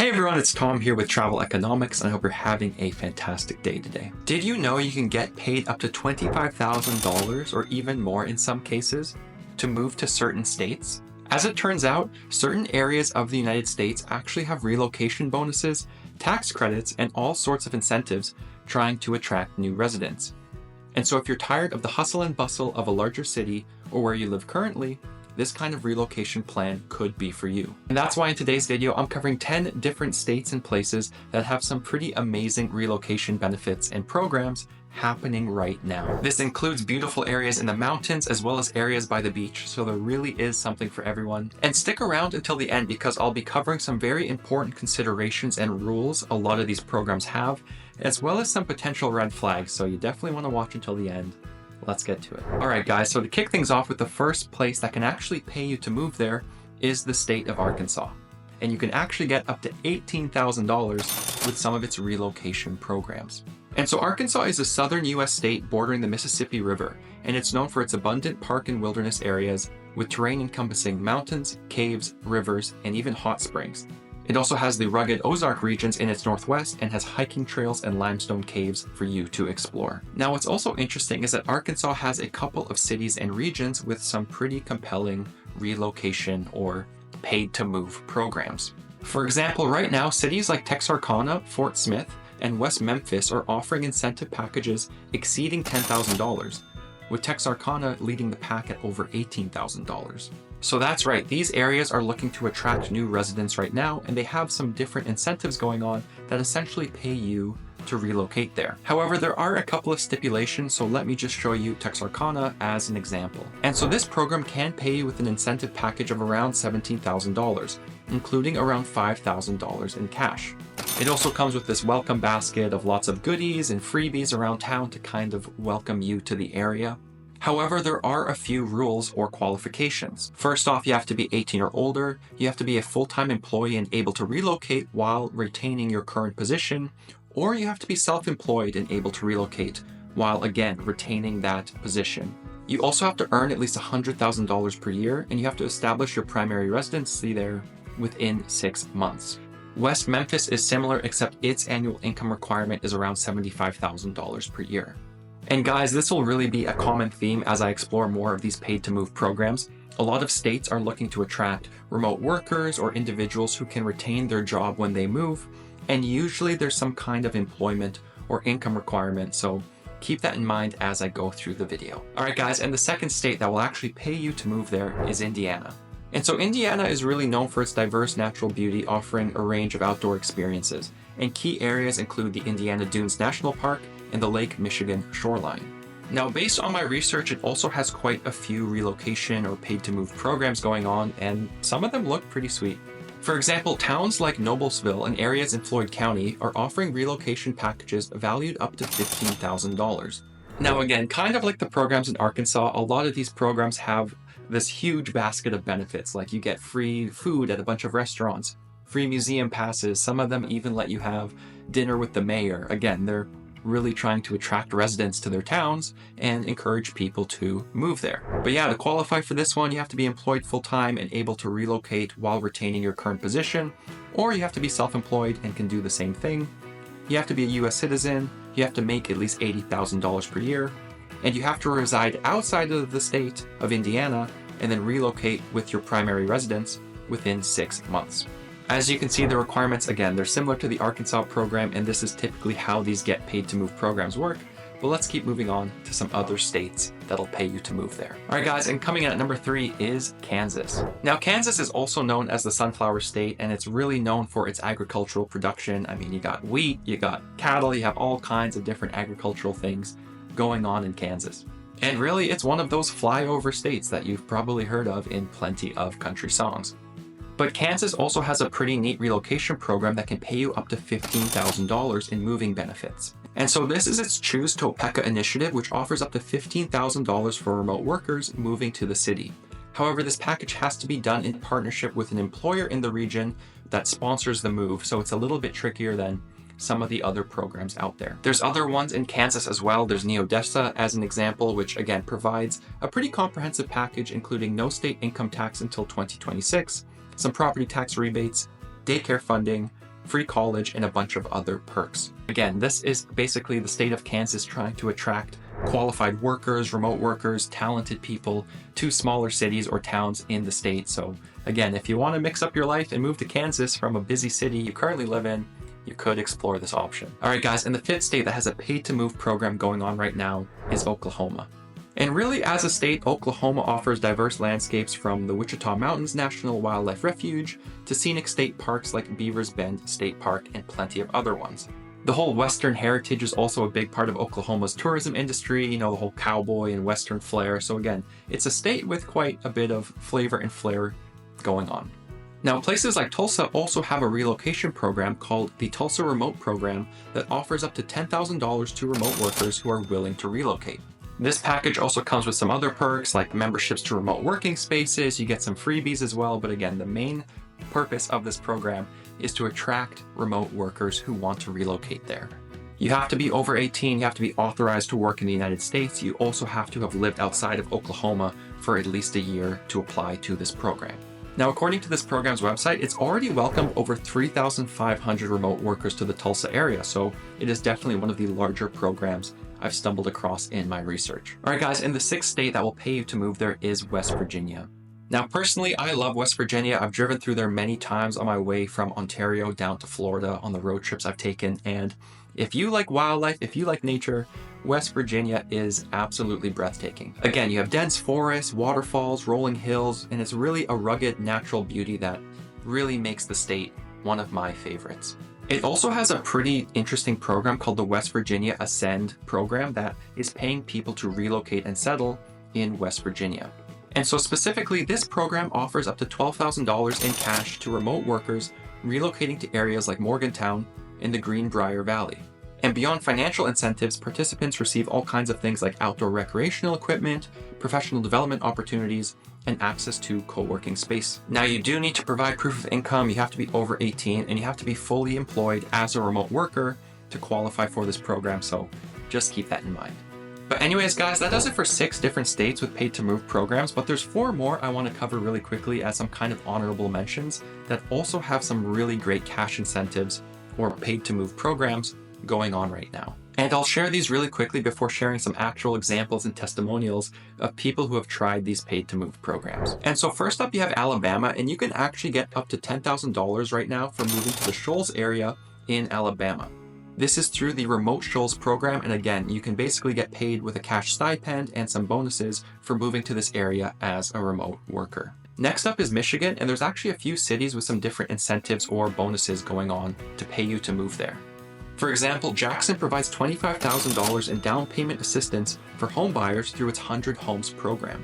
Hey everyone, it's Tom here with Travel Economics, and I hope you're having a fantastic day today. Did you know you can get paid up to $25,000 or even more in some cases to move to certain states? As it turns out, certain areas of the United States actually have relocation bonuses, tax credits, and all sorts of incentives trying to attract new residents. And so if you're tired of the hustle and bustle of a larger city or where you live currently, this kind of relocation plan could be for you. And that's why in today's video, I'm covering 10 different states and places that have some pretty amazing relocation benefits and programs happening right now. This includes beautiful areas in the mountains as well as areas by the beach, so there really is something for everyone. And stick around until the end because I'll be covering some very important considerations and rules a lot of these programs have, as well as some potential red flags, so you definitely want to watch until the end. Let's get to it. All right, guys, so to kick things off with, the first place that can actually pay you to move there is the state of Arkansas. And you can actually get up to $18,000 with some of its relocation programs. And so Arkansas is a southern US state bordering the Mississippi River, and it's known for its abundant park and wilderness areas with terrain encompassing mountains, caves, rivers, and even hot springs. It also has the rugged Ozark regions in its northwest and has hiking trails and limestone caves for you to explore. Now, what's also interesting is that Arkansas has a couple of cities and regions with some pretty compelling relocation or paid to move programs. For example, right now, cities like Texarkana, Fort Smith, and West Memphis are offering incentive packages exceeding $10,000, with Texarkana leading the pack at over $18,000. So that's right, these areas are looking to attract new residents right now, and they have some different incentives going on that essentially pay you to relocate there. However, there are a couple of stipulations, so let me just show you Texarkana as an example. And so this program can pay you with an incentive package of around $17,000, including around $5,000 in cash. It also comes with this welcome basket of lots of goodies and freebies around town to kind of welcome you to the area. However, there are a few rules or qualifications. First off, you have to be 18 or older, you have to be a full-time employee and able to relocate while retaining your current position, or you have to be self-employed and able to relocate while, again, retaining that position. You also have to earn at least $100,000 per year, and you have to establish your primary residency there within 6 months. West Memphis is similar, except its annual income requirement is around $75,000 per year. And guys, this will really be a common theme as I explore more of these paid to move programs. A lot of states are looking to attract remote workers or individuals who can retain their job when they move, and usually there's some kind of employment or income requirement, so keep that in mind as I go through the video. All right, guys, and the second state that will actually pay you to move there is Indiana. And so Indiana is really known for its diverse natural beauty, offering a range of outdoor experiences. And key areas include the Indiana Dunes National Park and the Lake Michigan shoreline. Now, based on my research, it also has quite a few relocation or paid to move programs going on, and some of them look pretty sweet. For example, towns like Noblesville and areas in Floyd County are offering relocation packages valued up to $15,000. Now again, kind of like the programs in Arkansas, a lot of these programs have this huge basket of benefits, like you get free food at a bunch of restaurants, free museum passes, some of them even let you have dinner with the mayor. Again, they're really trying to attract residents to their towns and encourage people to move there. But yeah, to qualify for this one, you have to be employed full-time and able to relocate while retaining your current position, or you have to be self-employed and can do the same thing. You have to be a US citizen, you have to make at least $80,000 per year, and you have to reside outside of the state of Indiana and then relocate with your primary residence within 6 months. As you can see, the requirements, again, they're similar to the Arkansas program, and this is typically how these get paid to move programs work. But let's keep moving on to some other states that'll pay you to move there. All right, guys, and coming in at number 3 is Kansas. Now, Kansas is also known as the Sunflower State, and it's really known for its agricultural production. I mean, you got wheat, you got cattle, you have all kinds of different agricultural things going on in Kansas. And really, it's one of those flyover states that you've probably heard of in plenty of country songs. But Kansas also has a pretty neat relocation program that can pay you up to $15,000 in moving benefits. And so this is its Choose Topeka initiative, which offers up to $15,000 for remote workers moving to the city. However, this package has to be done in partnership with an employer in the region that sponsors the move, so it's a little bit trickier than some of the other programs out there. There's other ones in Kansas as well. There's Neodessa as an example, which again provides a pretty comprehensive package, including no state income tax until 2026, some property tax rebates, daycare funding, free college, and a bunch of other perks. Again, this is basically the state of Kansas trying to attract qualified workers, remote workers, talented people to smaller cities or towns in the state. So again, if you want to mix up your life and move to Kansas from a busy city you currently live in, you could explore this option. All right, guys, and the fifth state that has a paid to move program going on right now is Oklahoma. And really, as a state, Oklahoma offers diverse landscapes from the Wichita Mountains National Wildlife Refuge to scenic state parks like Beavers Bend State Park and plenty of other ones. The whole Western heritage is also a big part of Oklahoma's tourism industry, you know, the whole cowboy and Western flair. So again, it's a state with quite a bit of flavor and flair going on. Now, places like Tulsa also have a relocation program called the Tulsa Remote Program that offers up to $10,000 to remote workers who are willing to relocate. This package also comes with some other perks like memberships to remote working spaces. You get some freebies as well, but again, the main purpose of this program is to attract remote workers who want to relocate there. You have to be over 18, you have to be authorized to work in the United States. You also have to have lived outside of Oklahoma for at least a year to apply to this program. Now, according to this program's website, it's already welcomed over 3,500 remote workers to the Tulsa area, so it is definitely one of the larger programs I've stumbled across in my research. All right, guys, and the sixth state that will pay you to move there is West Virginia. Now, personally, I love West Virginia. I've driven through there many times on my way from Ontario down to Florida on the road trips I've taken. And if you like wildlife, if you like nature, West Virginia is absolutely breathtaking. Again, you have dense forests, waterfalls, rolling hills, and it's really a rugged natural beauty that really makes the state one of my favorites. It also has a pretty interesting program called the West Virginia Ascend program that is paying people to relocate and settle in West Virginia. And so specifically, this program offers up to $12,000 in cash to remote workers relocating to areas like Morgantown in the Greenbrier Valley. And beyond financial incentives, participants receive all kinds of things like outdoor recreational equipment, professional development opportunities, and access to co-working space. Now, you do need to provide proof of income. You have to be over 18 and you have to be fully employed as a remote worker to qualify for this program. So just keep that in mind. But anyways, guys, that does it for 6 different states with paid to move programs, but there's 4 more I want to cover really quickly as some kind of honorable mentions that also have some really great cash incentives or paid to move programs going on right now. And I'll share these really quickly before sharing some actual examples and testimonials of people who have tried these paid to move programs. And so first up, you have Alabama, and you can actually get up to $10,000 right now for moving to the Shoals area in Alabama. This is through the Remote Shoals program, and again, you can basically get paid with a cash stipend and some bonuses for moving to this area as a remote worker. Next up is Michigan, and there's actually a few cities with some different incentives or bonuses going on to pay you to move there. For example, Jackson provides $25,000 in down payment assistance for home buyers through its 100 Homes program.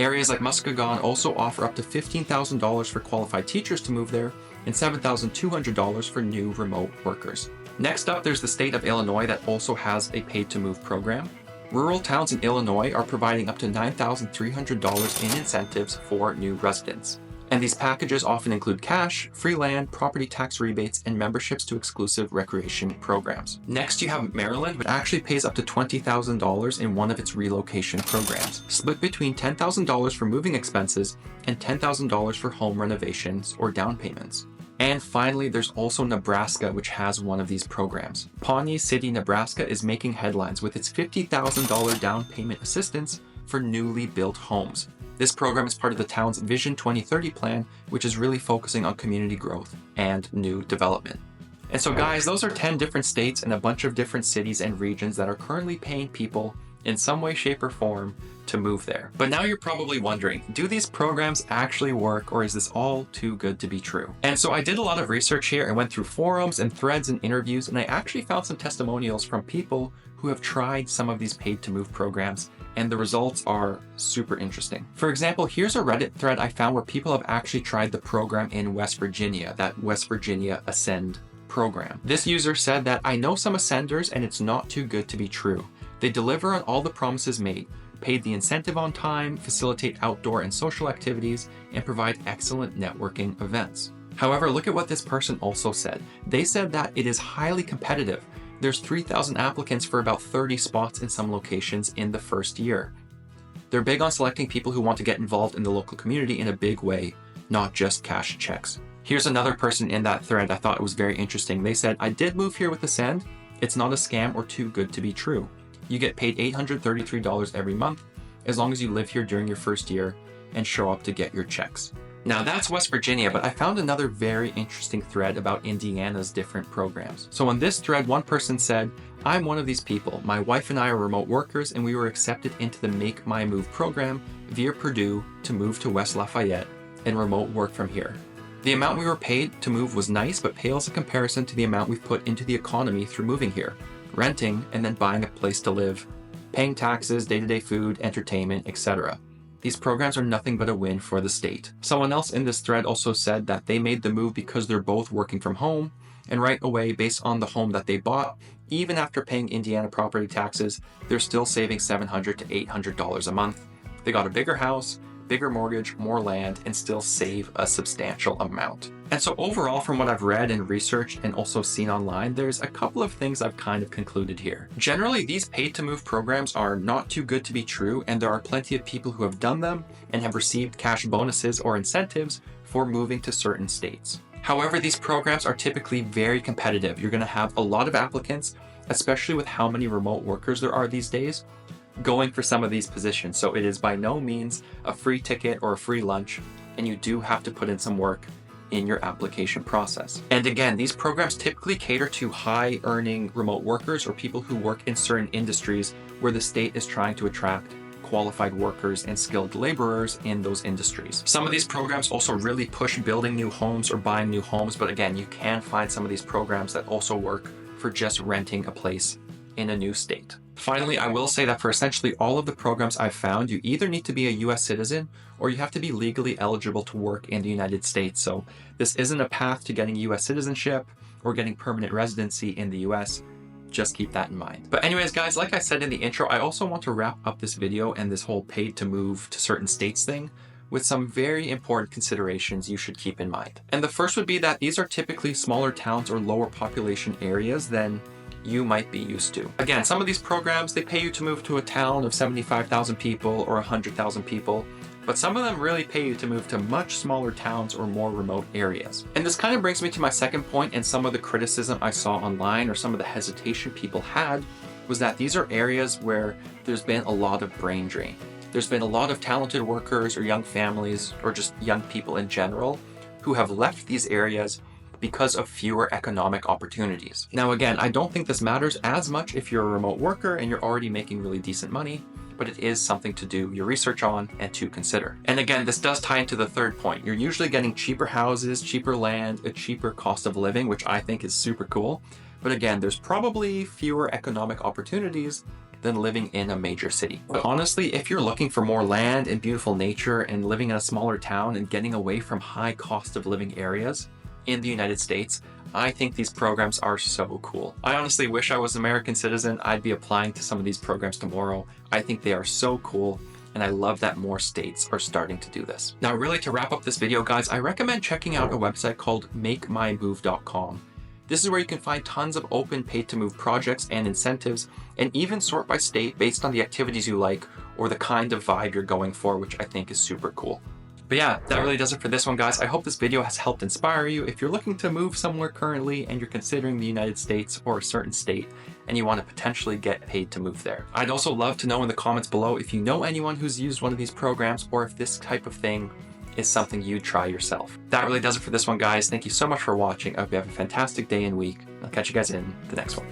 Areas like Muskegon also offer up to $15,000 for qualified teachers to move there and $7,200 for new remote workers. Next up, there's the state of Illinois that also has a paid to move program. Rural towns in Illinois are providing up to $9,300 in incentives for new residents. And these packages often include cash, free land, property tax rebates, and memberships to exclusive recreation programs. Next, you have Maryland, which actually pays up to $20,000 in one of its relocation programs, split between $10,000 for moving expenses and $10,000 for home renovations or down payments. And finally, there's also Nebraska, which has one of these programs. Pawnee City, Nebraska is making headlines with its $50,000 down payment assistance for newly built homes. This program is part of the town's Vision 2030 plan, which is really focusing on community growth and new development. And so guys, those are 10 different states and a bunch of different cities and regions that are currently paying people in some way, shape, or form to move there. But now you're probably wondering, do these programs actually work, or is this all too good to be true? And so I did a lot of research here and went through forums and threads and interviews, and I actually found some testimonials from people who have tried some of these paid to move programs, and the results are super interesting. For example, here's a Reddit thread I found where people have actually tried the program in West Virginia, that West Virginia Ascend program. This user said that, "I know some Ascenders and it's not too good to be true. They deliver on all the promises made, paid the incentive on time, facilitate outdoor and social activities, and provide excellent networking events." However, look at what this person also said. They said that it is highly competitive. There's 3,000 applicants for about 30 spots in some locations in the first year. They're big on selecting people who want to get involved in the local community in a big way, not just cash checks. Here's another person in that thread I thought it was very interesting. They said, I did move here with Ascend. It's not a scam or too good to be true. You get paid $833 every month as long as you live here during your first year and show up to get your checks. Now that's West Virginia, but I found another very interesting thread about Indiana's different programs. So on this thread, one person said, I'm one of these people. My wife and I are remote workers and we were accepted into the Make My Move program via Purdue to move to West Lafayette and remote work from here. The amount we were paid to move was nice, but pales in comparison to the amount we've put into the economy through moving here, renting and then buying a place to live, paying taxes, day-to-day food, entertainment, etc. These programs are nothing but a win for the state. Someone else in this thread also said that they made the move because they're both working from home, and right away, based on the home that they bought, even after paying Indiana property taxes, they're still saving $700 to $800 a month. They got a bigger house, bigger mortgage, more land, and still save a substantial amount. And so overall, from what I've read and researched and also seen online, there's a couple of things I've kind of concluded here. Generally, these paid to move programs are not too good to be true, and there are plenty of people who have done them and have received cash bonuses or incentives for moving to certain states. However, these programs are typically very competitive. You're going to have a lot of applicants, especially with how many remote workers there are these days, going for some of these positions. So it is by no means a free ticket or a free lunch, and you do have to put in some work in your application process. And again, these programs typically cater to high earning remote workers or people who work in certain industries where the state is trying to attract qualified workers and skilled laborers in those industries. Some of these programs also really push building new homes or buying new homes, but again, you can find some of these programs that also work for just renting a place in a new state. Finally, I will say that for essentially all of the programs I've found, you either need to be a US citizen or you have to be legally eligible to work in the United States. So this isn't a path to getting US citizenship or getting permanent residency in the US. Just keep that in mind. But anyways, guys, like I said in the intro, I also want to wrap up this video and this whole paid to move to certain states thing with some very important considerations you should keep in mind. And the first would be that these are typically smaller towns or lower population areas than you might be used to. Again, some of these programs, they pay you to move to a town of 75,000 people or 100,000 people, but some of them really pay you to move to much smaller towns or more remote areas. And this kind of brings me to my second point, and some of the criticism I saw online or some of the hesitation people had was that these are areas where there's been a lot of brain drain. There's been a lot of talented workers or young families or just young people in general who have left these areas because of fewer economic opportunities. Now again, I don't think this matters as much if you're a remote worker and you're already making really decent money, but it is something to do your research on and to consider. And again, this does tie into the third point. You're usually getting cheaper houses, cheaper land, a cheaper cost of living, which I think is super cool. But again, there's probably fewer economic opportunities than living in a major city. But honestly, if you're looking for more land and beautiful nature and living in a smaller town and getting away from high cost of living areas in the United States, I think these programs are so cool. I honestly wish I was an American citizen. I'd be applying to some of these programs tomorrow. I think they are so cool, and I love that more states are starting to do this. Now, really to wrap up this video, guys, I recommend checking out a website called makemymove.com. This is where you can find tons of open paid to move projects and incentives, and even sort by state based on the activities you like or the kind of vibe you're going for, which I think is super cool. But yeah, that really does it for this one, guys. I hope this video has helped inspire you. If you're looking to move somewhere currently and you're considering the United States or a certain state and you want to potentially get paid to move there. I'd also love to know in the comments below if you know anyone who's used one of these programs or if this type of thing is something you'd try yourself. That really does it for this one, guys. Thank you so much for watching. I hope you have a fantastic day and week. I'll catch you guys in the next one.